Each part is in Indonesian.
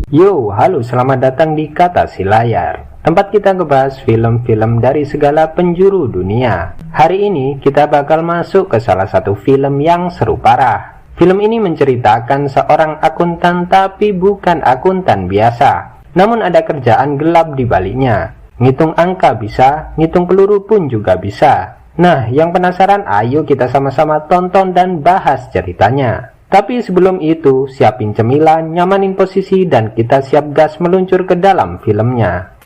Yo, halo, selamat datang di Kata Si Layar, tempat kita ngebahas film-film dari segala penjuru dunia. Hari ini kita bakal masuk ke salah satu film yang seru parah. Film ini menceritakan seorang akuntan tapi bukan akuntan biasa. Namun ada kerjaan gelap di baliknya. Ngitung angka bisa, ngitung peluru pun juga bisa. Nah, yang penasaran ayo kita sama-sama tonton dan bahas ceritanya. Tapi sebelum itu, siapin cemilan, nyamanin posisi, dan kita siap gas meluncur ke dalam filmnya.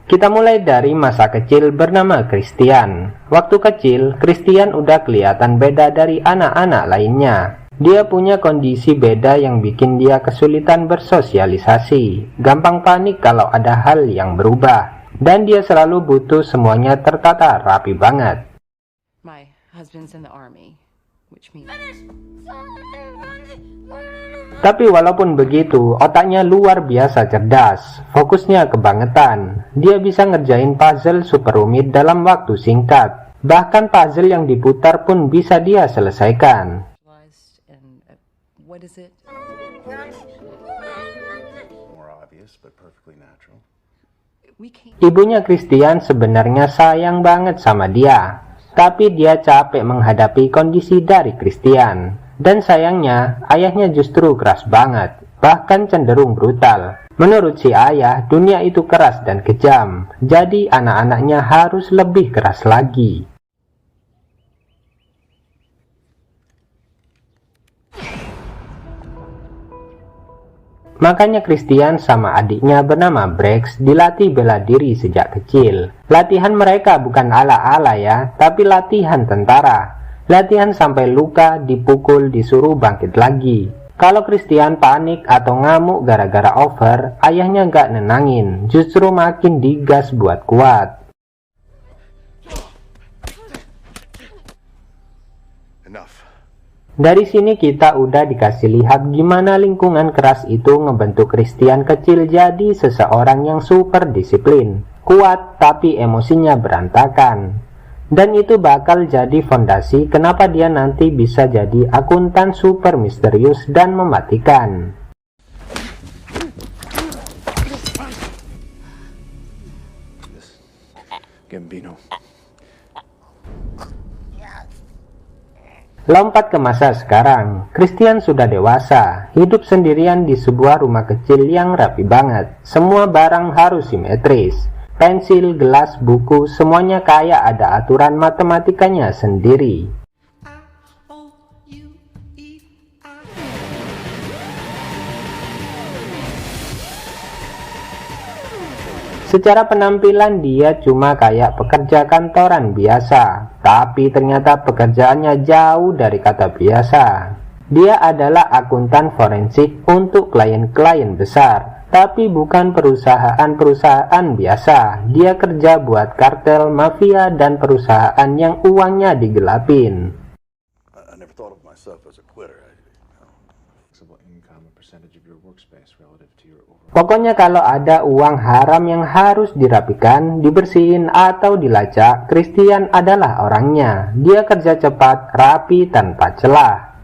Kita mulai dari masa kecil bernama Christian. Waktu kecil, Christian udah kelihatan beda dari anak-anak lainnya. Dia punya kondisi beda yang bikin dia kesulitan bersosialisasi, gampang panik kalau ada hal yang berubah, dan dia selalu butuh semuanya tertata rapi banget. Husband's in the army, which means... Tapi walaupun begitu, otaknya luar biasa cerdas, fokusnya kebangetan. Dia bisa ngerjain puzzle super rumit dalam waktu singkat. Bahkan puzzle yang diputar pun bisa dia selesaikan. What is it? Ibunya Christian sebenarnya sayang banget sama dia. Tapi dia capek menghadapi kondisi dari Christian. Dan sayangnya, ayahnya justru keras banget, bahkan cenderung brutal. Menurut si ayah, dunia itu keras dan kejam. Jadi anak-anaknya harus lebih keras lagi. Makanya Christian sama adiknya bernama Brex dilatih bela diri sejak kecil. Latihan mereka bukan ala-ala ya, tapi latihan tentara. Latihan sampai luka, dipukul, disuruh bangkit lagi. Kalau Christian panik atau ngamuk gara-gara over, ayahnya gak nenangin, justru makin digas buat kuat. Dari sini kita udah dikasih lihat gimana lingkungan keras itu ngebentuk Christian kecil jadi seseorang yang super disiplin, kuat tapi emosinya berantakan. Dan itu bakal jadi fondasi kenapa dia nanti bisa jadi akuntan super misterius dan mematikan. Gambino. Lompat ke masa sekarang, Christian sudah dewasa, hidup sendirian di sebuah rumah kecil yang rapi banget. Semua barang harus simetris, pensil, gelas, buku, semuanya kayak ada aturan matematikanya sendiri. Secara penampilan dia cuma kayak pekerja kantoran biasa, tapi ternyata pekerjaannya jauh dari kata biasa. Dia adalah akuntan forensik untuk klien-klien besar, tapi bukan perusahaan-perusahaan biasa. Dia kerja buat kartel, mafia, dan perusahaan yang uangnya digelapin. Pokoknya kalau ada uang haram yang harus dirapikan, dibersihin, atau dilacak, Christian adalah orangnya. Dia kerja cepat, rapi, tanpa celah.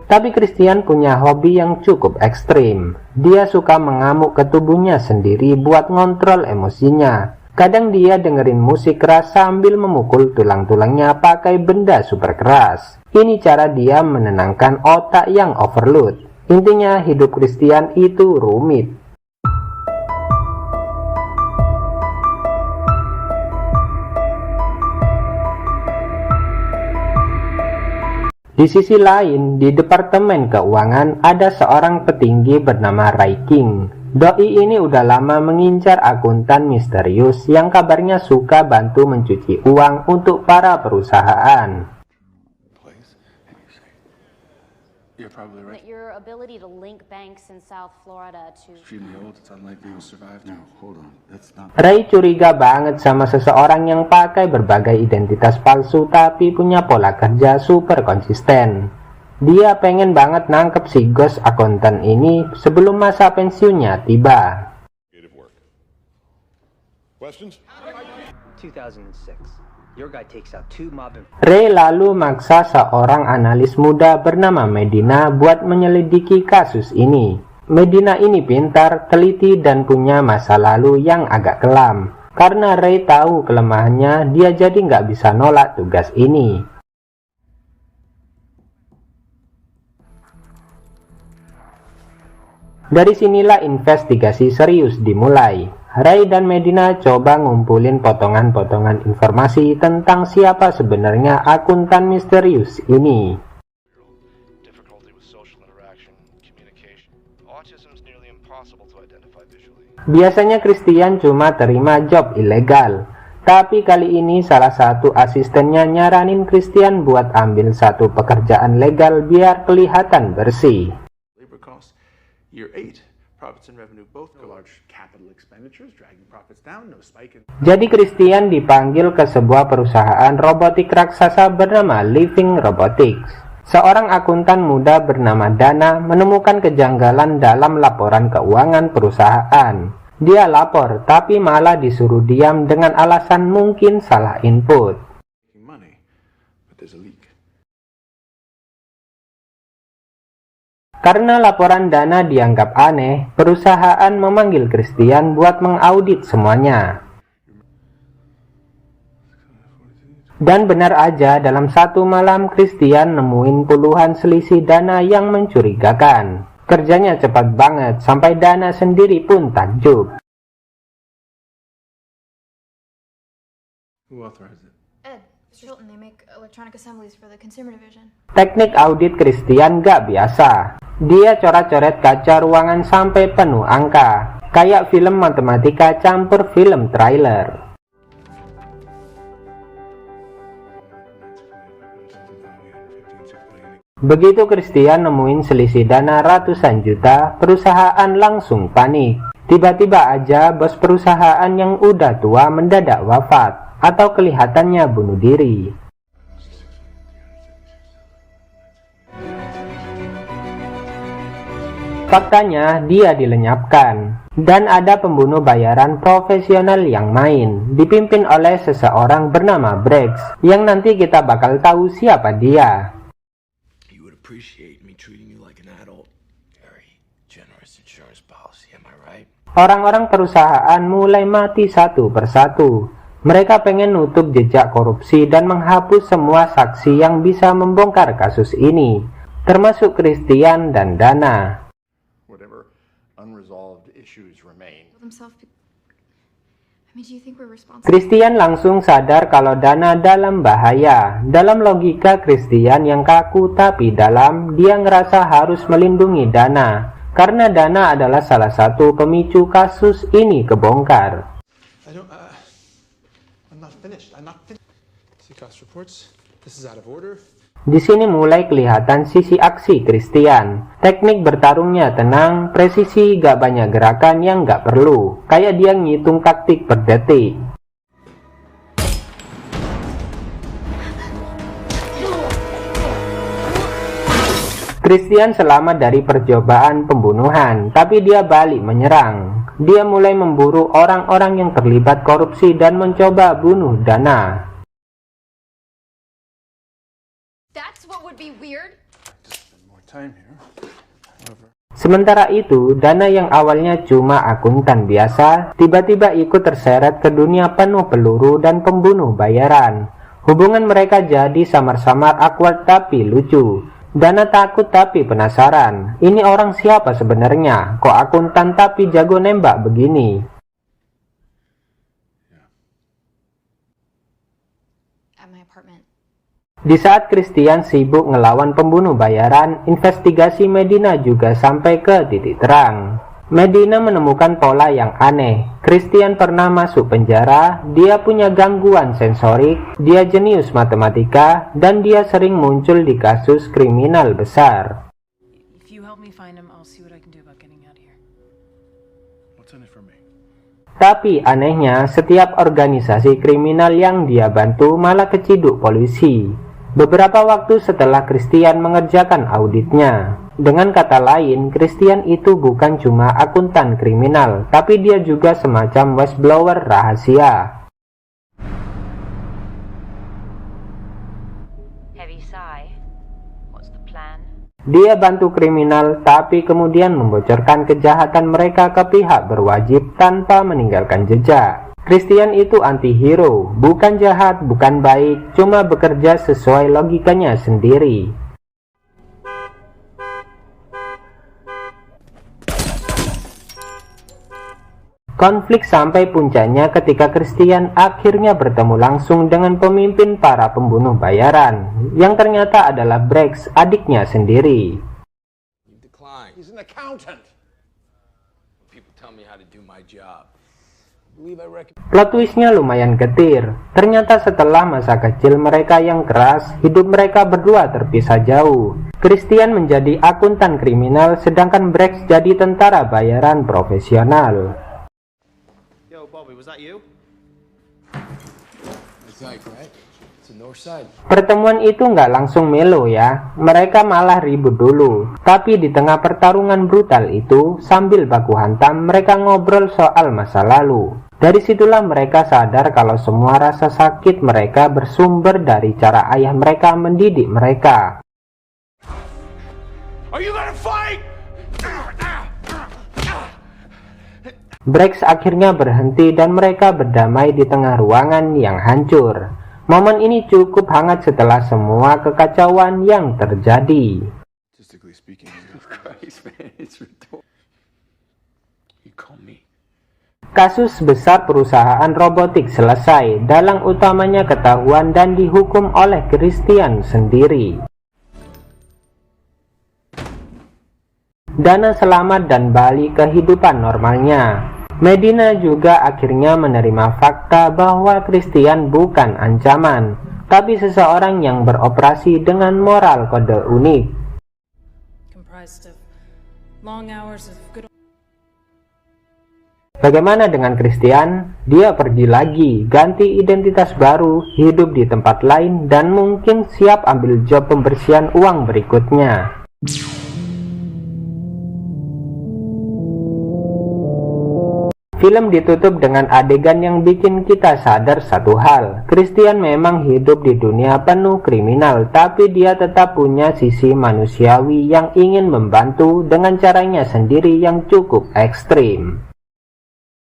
Tapi Christian punya hobi yang cukup ekstrim. Dia suka mengamuk ke tubuhnya sendiri buat ngontrol emosinya. Kadang dia dengerin musik keras sambil memukul tulang-tulangnya pakai benda super keras. Ini cara dia menenangkan otak yang overload. Intinya hidup Christian itu rumit. Di sisi lain, di Departemen Keuangan ada seorang petinggi bernama Ray King. Doi ini udah lama mengincar akuntan misterius yang kabarnya suka bantu mencuci uang untuk para perusahaan. Your ability to link banks in South Florida to... Ray curiga banget sama seseorang yang pakai berbagai identitas palsu tapi punya pola kerja super konsisten. Dia pengen banget nangkep si ghost akuntan ini sebelum masa pensiunnya tiba. 2006. Ray lalu maksa seorang analis muda bernama Medina buat menyelidiki kasus ini. Medina ini pintar, teliti, dan punya masa lalu yang agak kelam. Karena Ray tahu kelemahannya, dia jadi nggak bisa nolak tugas ini. Dari sinilah investigasi serius dimulai. Ray dan Medina coba ngumpulin potongan-potongan informasi tentang siapa sebenarnya akuntan misterius ini. Biasanya Christian cuma terima job ilegal, tapi kali ini salah satu asistennya nyaranin Christian buat ambil satu pekerjaan legal biar kelihatan bersih. Jadi Christian dipanggil ke sebuah perusahaan robotik raksasa bernama Living Robotics. Seorang akuntan muda bernama Dana menemukan kejanggalan dalam laporan keuangan perusahaan. Dia lapor, tapi malah disuruh diam dengan alasan mungkin salah input. Karena laporan Dana dianggap aneh, perusahaan memanggil Christian buat mengaudit semuanya. Dan benar aja, dalam satu malam Christian nemuin puluhan selisih dana yang mencurigakan. Kerjanya cepat banget, sampai Dana sendiri pun takjub. Teknik audit Christian gak biasa. Dia coret-coret kaca ruangan sampai penuh angka. Kayak film matematika campur film trailer. Begitu Christian nemuin selisih dana ratusan juta, perusahaan langsung panik. Tiba-tiba aja bos perusahaan yang udah tua mendadak wafat, atau kelihatannya bunuh diri. Faktanya dia dilenyapkan, dan ada pembunuh bayaran profesional yang main, dipimpin oleh seseorang bernama Briggs, yang nanti kita bakal tahu siapa dia. Orang-orang perusahaan mulai mati satu persatu. Mereka pengen nutup jejak korupsi dan menghapus semua saksi yang bisa membongkar kasus ini, termasuk Christian dan Dana. Christian langsung sadar kalau Dana dalam bahaya. Dalam logika Christian yang kaku tapi dalam, dia ngerasa harus melindungi Dana, karena Dana adalah salah satu pemicu kasus ini kebongkar. Di sini mulai kelihatan sisi aksi Christian. Teknik bertarungnya tenang, presisi, gak banyak gerakan yang gak perlu. Kayak dia ngitung taktik per detik. Christian selamat dari percobaan pembunuhan, tapi dia balik menyerang. Dia mulai memburu orang-orang yang terlibat korupsi dan mencoba bunuh Dana. Sementara itu, Dana yang awalnya cuma akuntan biasa, tiba-tiba ikut terseret ke dunia penuh peluru dan pembunuh bayaran. Hubungan mereka jadi samar-samar awkward tapi lucu. Dana takut tapi penasaran. Ini orang siapa sebenarnya? Kok akuntan tapi jago nembak begini? Di saat Christian sibuk ngelawan pembunuh bayaran, investigasi Medina juga sampai ke titik terang. Medina menemukan pola yang aneh. Christian pernah masuk penjara, dia punya gangguan sensorik, dia jenius matematika, dan dia sering muncul di kasus kriminal besar. Tapi anehnya, setiap organisasi kriminal yang dia bantu malah keciduk polisi. Beberapa waktu setelah Christian mengerjakan auditnya. Dengan kata lain, Christian itu bukan cuma akuntan kriminal, tapi dia juga semacam whistleblower rahasia. Bloody Sai. What's the plan? Dia bantu kriminal tapi kemudian membocorkan kejahatan mereka ke pihak berwajib tanpa meninggalkan jejak. Christian itu anti-hero, bukan jahat, bukan baik, cuma bekerja sesuai logikanya sendiri. Konflik sampai puncaknya ketika Christian akhirnya bertemu langsung dengan pemimpin para pembunuh bayaran, yang ternyata adalah Brex, adiknya sendiri. He's an accountant. People tell me how to do my job. Plot twistnya lumayan getir. Ternyata setelah masa kecil mereka yang keras, hidup mereka berdua terpisah jauh. Christian menjadi akuntan kriminal, sedangkan Brex jadi tentara bayaran profesional. Yo, Bobby, was that you? That's right? It's the north side. Pertemuan itu nggak langsung melo ya, mereka malah ribut dulu. Tapi di tengah pertarungan brutal itu, sambil baku hantam, mereka ngobrol soal masa lalu. Dari situlah mereka sadar kalau semua rasa sakit mereka bersumber dari cara ayah mereka mendidik mereka. Are you gonna fight? Brex akhirnya berhenti dan mereka berdamai di tengah ruangan yang hancur. Momen ini cukup hangat setelah semua kekacauan yang terjadi. Statistically speaking, of Christ, man, it's ridiculous. You call me. Kasus besar perusahaan robotik selesai, dalang utamanya ketahuan dan dihukum oleh Christian sendiri. Dana selamat dan balik kehidupan normalnya. Medina juga akhirnya menerima fakta bahwa Christian bukan ancaman, tapi seseorang yang beroperasi dengan moral kode unik. Bagaimana dengan Christian? Dia pergi lagi, ganti identitas baru, hidup di tempat lain, dan mungkin siap ambil job pembersihan uang berikutnya. Film ditutup dengan adegan yang bikin kita sadar satu hal. Christian memang hidup di dunia penuh kriminal, tapi dia tetap punya sisi manusiawi yang ingin membantu dengan caranya sendiri yang cukup ekstrim.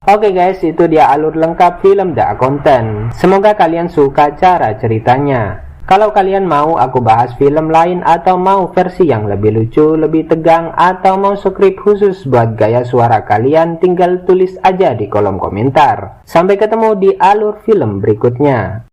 Oke guys, itu dia alur lengkap film The Accountant. Semoga kalian suka cara ceritanya. Kalau kalian mau aku bahas film lain atau mau versi yang lebih lucu, lebih tegang, atau mau skrip khusus buat gaya suara kalian, tinggal tulis aja di kolom komentar. Sampai ketemu di alur film berikutnya.